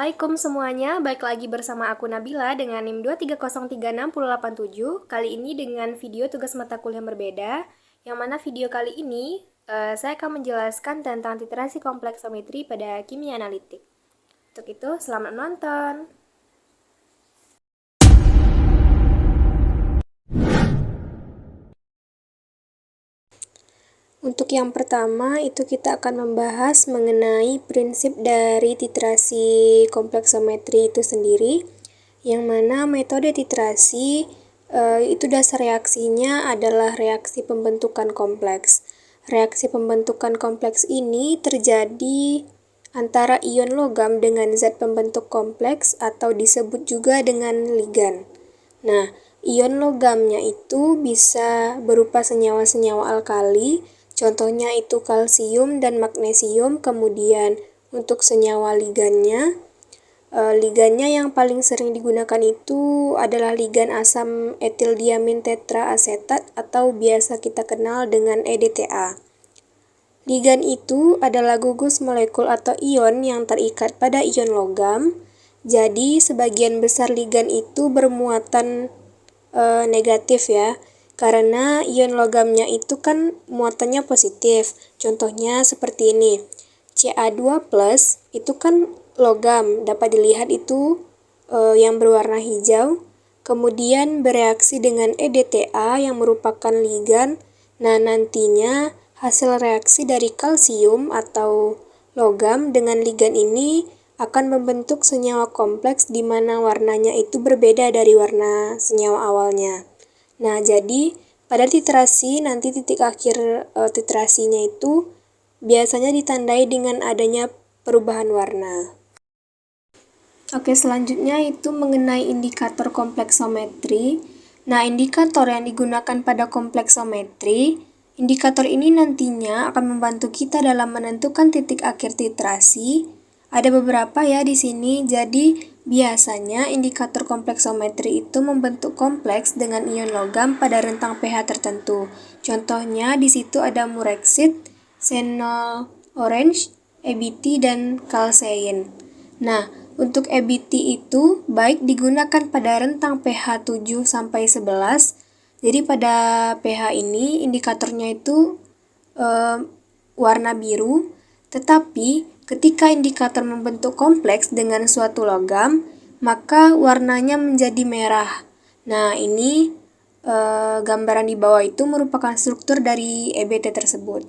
Assalamualaikum semuanya, balik lagi bersama aku Nabila dengan NIM 230366087. Kali ini dengan video tugas mata kuliah yang berbeda, yang mana video kali ini saya akan menjelaskan tentang literasi kompleksometri pada kimia analitik. Untuk itu, selamat menonton. Untuk yang pertama, itu kita akan membahas mengenai prinsip dari titrasi kompleksometri itu sendiri, yang mana metode titrasi itu dasar reaksinya adalah reaksi pembentukan kompleks. Reaksi pembentukan kompleks ini terjadi antara ion logam dengan zat pembentuk kompleks atau disebut juga dengan ligan. Nah, ion logamnya itu bisa berupa senyawa-senyawa alkali, contohnya itu kalsium dan magnesium. Kemudian untuk senyawa ligannya, ligannya yang paling sering digunakan itu adalah ligan asam etil diamin tetraasetat atau biasa kita kenal dengan EDTA. Ligan itu adalah gugus molekul atau ion yang terikat pada ion logam. Jadi sebagian besar ligan itu bermuatan negatif ya, karena ion logamnya itu kan muatannya positif. Contohnya seperti ini, Ca2+ itu kan logam, dapat dilihat itu yang berwarna hijau, kemudian bereaksi dengan EDTA yang merupakan ligan. Nah, nantinya hasil reaksi dari kalsium atau logam dengan ligan ini akan membentuk senyawa kompleks di mana warnanya itu berbeda dari warna senyawa awalnya. Nah, jadi pada titrasi nanti titik akhir titrasinya itu biasanya ditandai dengan adanya perubahan warna. Oke, selanjutnya itu mengenai indikator kompleksometri. Nah, indikator yang digunakan pada kompleksometri, indikator ini nantinya akan membantu kita dalam menentukan titik akhir titrasi. Ada beberapa ya di sini. Jadi, biasanya indikator kompleksometri itu membentuk kompleks dengan ion logam pada rentang pH tertentu. Contohnya di situ ada murexit, xenol orange, EBT, dan calcein. Nah, untuk EBT itu baik digunakan pada rentang pH 7 sampai 11. Jadi pada pH ini indikatornya itu warna biru, tetapi ketika indikator membentuk kompleks dengan suatu logam, maka warnanya menjadi merah. Nah, ini gambaran di bawah itu merupakan struktur dari EBT tersebut.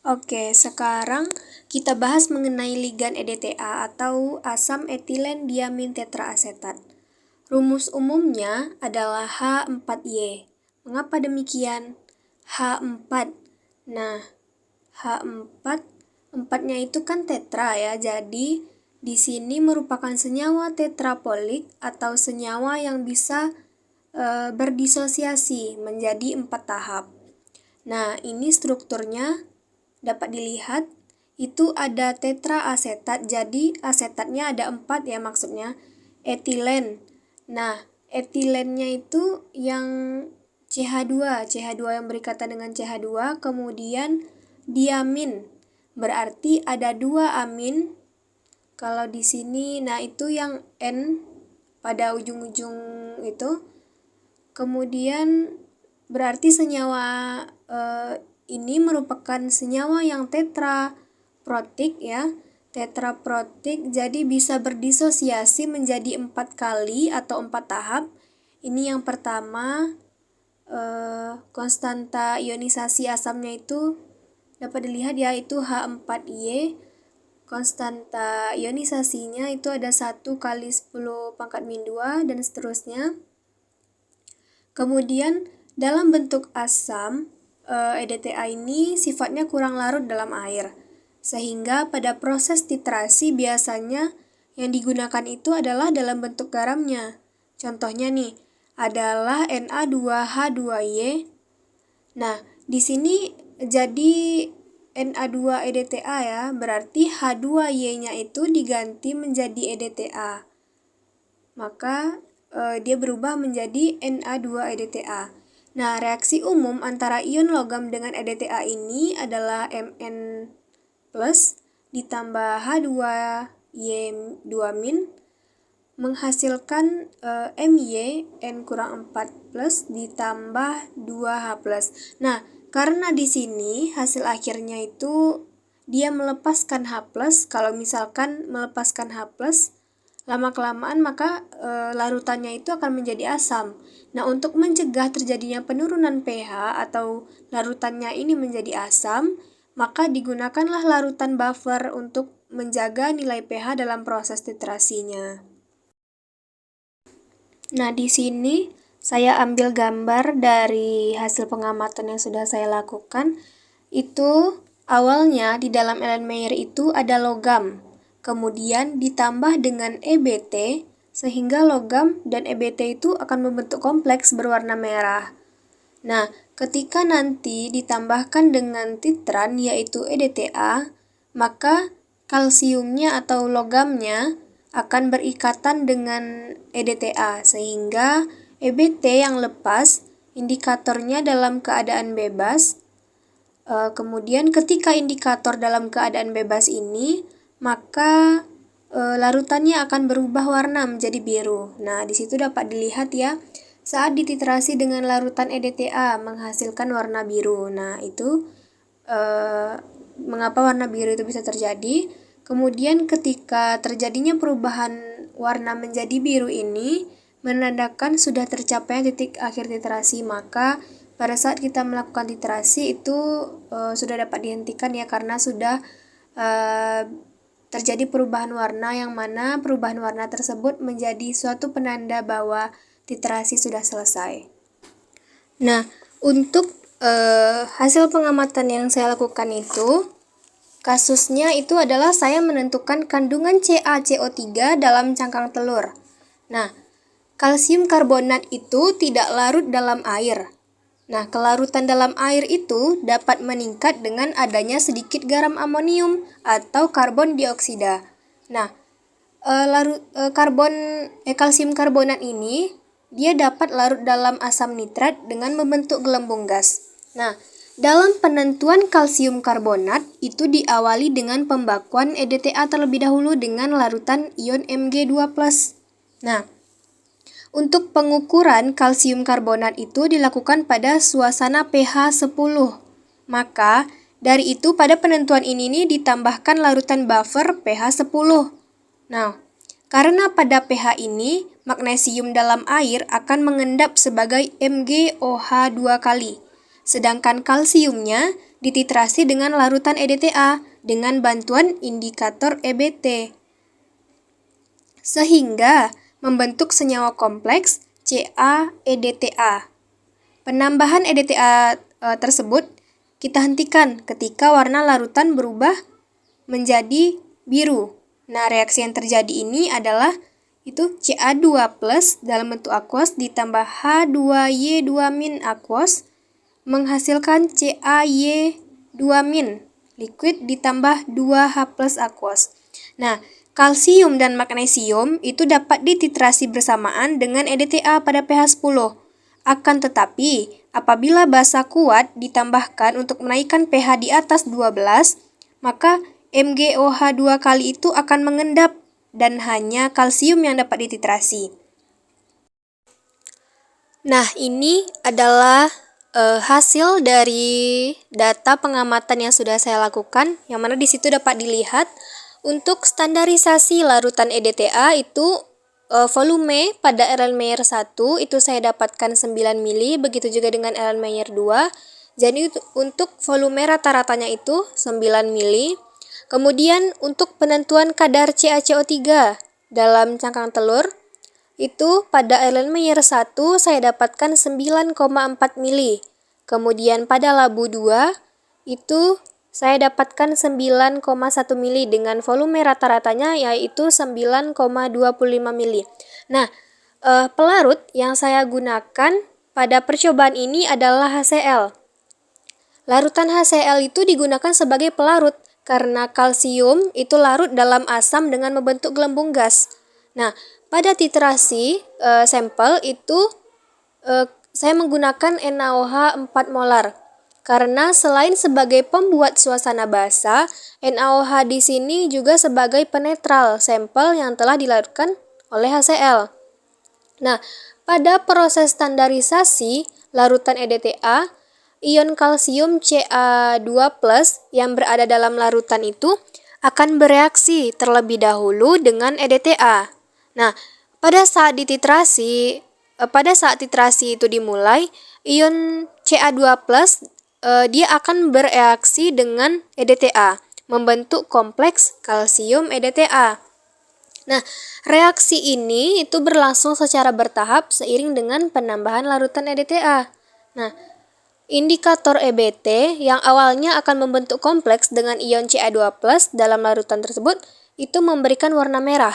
Oke, sekarang kita bahas mengenai ligan EDTA atau asam etilen diamin tetraasetat. Rumus umumnya adalah H4Y. Mengapa demikian? H4. Nah, H4, empatnya itu kan tetra ya, jadi di sini merupakan senyawa tetrapolik atau senyawa yang bisa berdisosiasi menjadi 4 tahap. Nah, ini strukturnya dapat dilihat itu ada tetraasetat, jadi asetatnya ada 4 ya maksudnya, etilen. Nah, etilennya itu yang CH2 yang berikatan dengan CH2, kemudian diamin, berarti ada 2 amin. Kalau di sini, nah itu yang N pada ujung-ujung itu. Kemudian berarti senyawa ini merupakan senyawa yang tetraprotik ya. Tetraprotik jadi bisa berdisosiasi menjadi 4 kali atau 4 tahap. Ini yang pertama, konstanta ionisasi asamnya itu dapat dilihat ya, itu H4Y. Konstanta ionisasinya itu ada 1 kali 10⁻², dan seterusnya. Kemudian dalam bentuk asam, EDTA ini sifatnya kurang larut dalam air, sehingga pada proses titrasi biasanya yang digunakan itu adalah dalam bentuk garamnya. Contohnya nih, adalah Na2H2Y. Nah, di sini jadi Na2-EDTA ya, berarti H2Y-nya itu diganti menjadi EDTA. Maka dia berubah menjadi Na2-EDTA. Nah, reaksi umum antara ion logam dengan EDTA ini adalah Mn+, ditambah H2Y2min menghasilkan MY N kurang 4 plus ditambah 2H plus. Nah, karena di sini hasil akhirnya itu dia melepaskan H plus, kalau misalkan melepaskan H plus, lama-kelamaan maka larutannya itu akan menjadi asam. Nah, untuk mencegah terjadinya penurunan pH atau larutannya ini menjadi asam, maka digunakanlah larutan buffer untuk menjaga nilai pH dalam proses titrasinya. Nah, di sini saya ambil gambar dari hasil pengamatan yang sudah saya lakukan. Itu awalnya di dalam Erlenmeyer itu ada logam, kemudian ditambah dengan EBT, sehingga logam dan EBT itu akan membentuk kompleks berwarna merah. Nah, ketika nanti ditambahkan dengan titran yaitu EDTA, maka kalsiumnya atau logamnya akan berikatan dengan EDTA sehingga EBT yang lepas indikatornya dalam keadaan bebas. Kemudian ketika indikator dalam keadaan bebas ini, maka larutannya akan berubah warna menjadi biru. Nah, di situ dapat dilihat ya, saat dititrasi dengan larutan EDTA menghasilkan warna biru. Nah, itu mengapa warna biru itu bisa terjadi? Kemudian ketika terjadinya perubahan warna menjadi biru ini menandakan sudah tercapai titik akhir titrasi, maka pada saat kita melakukan titrasi itu sudah dapat dihentikan ya, karena sudah terjadi perubahan warna yang mana perubahan warna tersebut menjadi suatu penanda bahwa titrasi sudah selesai. Nah, untuk hasil pengamatan yang saya lakukan itu, kasusnya itu adalah saya menentukan kandungan CaCO3 dalam cangkang telur. Nah, kalsium karbonat itu tidak larut dalam air. Nah, kelarutan dalam air itu dapat meningkat dengan adanya sedikit garam amonium atau karbon dioksida. Nah, kalsium karbonat ini dia dapat larut dalam asam nitrat dengan membentuk gelembung gas. Nah, dalam penentuan kalsium karbonat itu diawali dengan pembakuan EDTA terlebih dahulu dengan larutan ion Mg2+. Nah, untuk pengukuran kalsium karbonat itu dilakukan pada suasana pH 10. Maka, dari itu pada penentuan ini ditambahkan larutan buffer pH 10. Nah, karena pada pH ini, magnesium dalam air akan mengendap sebagai MgOH 2 kali. Sedangkan kalsiumnya dititrasi dengan larutan EDTA dengan bantuan indikator EBT. Sehingga membentuk senyawa kompleks CaEDTA. Penambahan EDTA tersebut kita hentikan ketika warna larutan berubah menjadi biru. Nah, reaksi yang terjadi ini adalah itu Ca2 plus dalam bentuk aqueous ditambah H2Y2- aqueous menghasilkan CaY2- liquid ditambah 2H plus aqueous. Nah, kalsium dan magnesium itu dapat dititrasi bersamaan dengan EDTA pada pH 10. Akan tetapi, apabila basa kuat ditambahkan untuk menaikkan pH di atas 12, maka MgOH 2 kali itu akan mengendap dan hanya kalsium yang dapat dititrasi. Nah, ini adalah hasil dari data pengamatan yang sudah saya lakukan, yang mana di situ dapat dilihat untuk standarisasi larutan EDTA itu volume pada Erlenmeyer 1 itu saya dapatkan 9 mili, begitu juga dengan Erlenmeyer 2. Jadi untuk volume rata-ratanya itu 9 mili. Kemudian untuk penentuan kadar CaCO3 dalam cangkang telur itu pada Erlenmeyer 1 saya dapatkan 9,4 mili. Kemudian pada labu 2 itu saya dapatkan 9,1 mili dengan volume rata-ratanya yaitu 9,25 mili. Nah, pelarut yang saya gunakan pada percobaan ini adalah HCl. Larutan HCl itu digunakan sebagai pelarut karena kalsium itu larut dalam asam dengan membentuk gelembung gas. Nah, pada titrasi sampel itu saya menggunakan NaOH 4 molar. Karena selain sebagai pembuat suasana basa, NaOH di sini juga sebagai penetral sampel yang telah dilarutkan oleh HCl. Nah, pada proses standarisasi larutan EDTA, ion kalsium Ca2+ yang berada dalam larutan itu akan bereaksi terlebih dahulu dengan EDTA. Nah, pada saat titrasi itu dimulai, ion Ca2+ dia akan bereaksi dengan EDTA, membentuk kompleks kalsium EDTA. Nah, reaksi ini itu berlangsung secara bertahap seiring dengan penambahan larutan EDTA. Nah, indikator EBT yang awalnya akan membentuk kompleks dengan ion Ca2+ dalam larutan tersebut itu memberikan warna merah.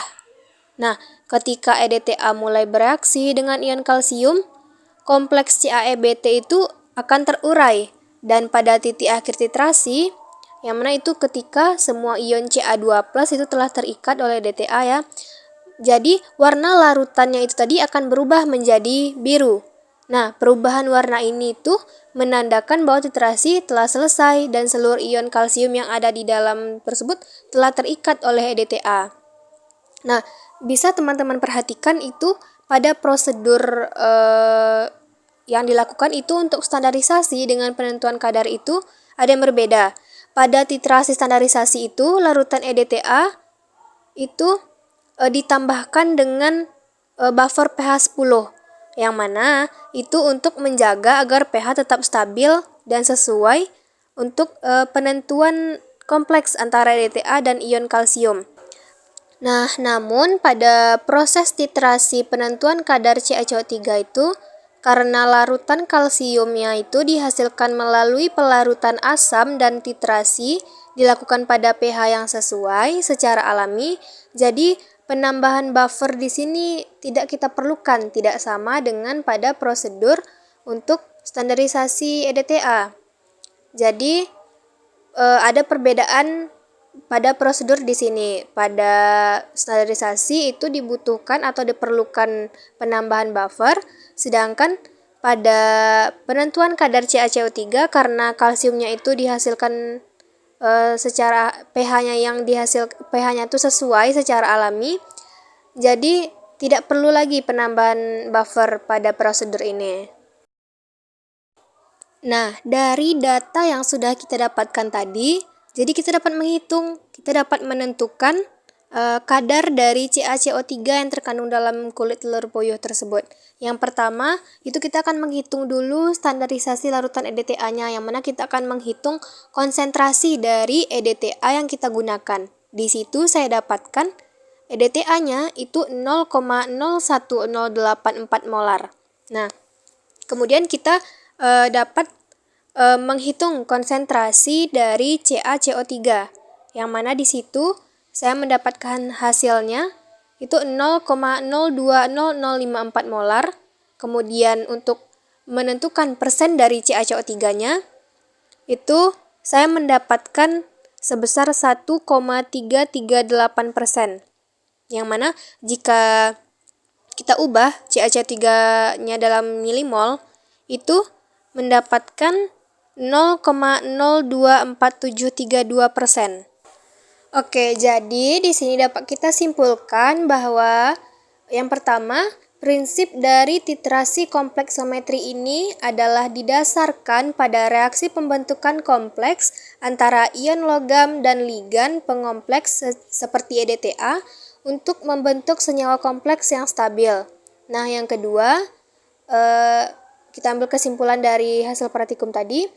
Nah, ketika EDTA mulai bereaksi dengan ion kalsium, kompleks CaEBT itu akan terurai dan pada titik akhir titrasi, yang mana itu ketika semua ion Ca2+ itu telah terikat oleh EDTA ya. Jadi warna larutannya itu tadi akan berubah menjadi biru. Nah, perubahan warna ini tuh menandakan bahwa titrasi telah selesai dan seluruh ion kalsium yang ada di dalam tersebut telah terikat oleh EDTA. Nah, bisa teman-teman perhatikan itu pada prosedur yang dilakukan itu untuk standarisasi dengan penentuan kadar itu ada yang berbeda. Pada titrasi standarisasi itu, larutan EDTA itu ditambahkan dengan buffer pH 10, yang mana itu untuk menjaga agar pH tetap stabil dan sesuai untuk penentuan kompleks antara EDTA dan ion kalsium. Nah, namun pada proses titrasi penentuan kadar CaCO3 itu, karena larutan kalsiumnya itu dihasilkan melalui pelarutan asam dan titrasi dilakukan pada pH yang sesuai secara alami, jadi penambahan buffer di sini tidak kita perlukan, tidak sama dengan pada prosedur untuk standarisasi EDTA. Jadi ada perbedaan pada prosedur di sini. Pada standarisasi itu dibutuhkan atau diperlukan penambahan buffer, sedangkan pada penentuan kadar CaCO3 karena kalsiumnya itu dihasilkan secara pH-nya itu sesuai secara alami, jadi tidak perlu lagi penambahan buffer pada prosedur ini. Nah, dari data yang sudah kita dapatkan tadi, jadi kita dapat menghitung, kita dapat menentukan kadar dari CaCO3 yang terkandung dalam kulit telur puyuh tersebut. Yang pertama, itu kita akan menghitung dulu standarisasi larutan EDTA-nya, yang mana kita akan menghitung konsentrasi dari EDTA yang kita gunakan. Di situ saya dapatkan EDTA-nya itu 0,01084 molar. Nah, kemudian kita dapat menghitung konsentrasi dari CaCO3, yang mana di situ saya mendapatkan hasilnya itu 0,020054 molar. Kemudian untuk menentukan persen dari CaCO3-nya itu saya mendapatkan sebesar 1,338%. Yang mana jika kita ubah CaCO3-nya dalam milimol itu mendapatkan 0,024732%. Oke, jadi di sini dapat kita simpulkan bahwa yang pertama, prinsip dari titrasi kompleksometri ini adalah didasarkan pada reaksi pembentukan kompleks antara ion logam dan ligan pengompleks seperti EDTA untuk membentuk senyawa kompleks yang stabil. Nah, yang kedua, kita ambil kesimpulan dari hasil praktikum tadi,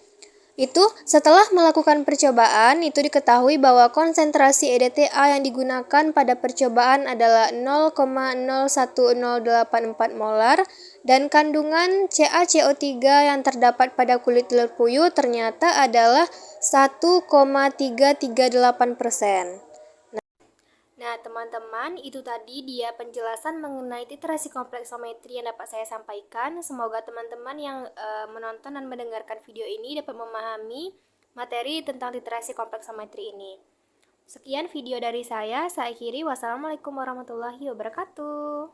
itu setelah melakukan percobaan itu diketahui bahwa konsentrasi EDTA yang digunakan pada percobaan adalah 0,01084 molar dan kandungan CaCO3 yang terdapat pada kulit telur puyuh ternyata adalah 1,338%. Nah, teman-teman, itu tadi dia penjelasan mengenai titrasi kompleksometri yang dapat saya sampaikan. Semoga teman-teman yang menonton dan mendengarkan video ini dapat memahami materi tentang titrasi kompleksometri ini. Sekian video dari saya akhiri. Wassalamualaikum warahmatullahi wabarakatuh.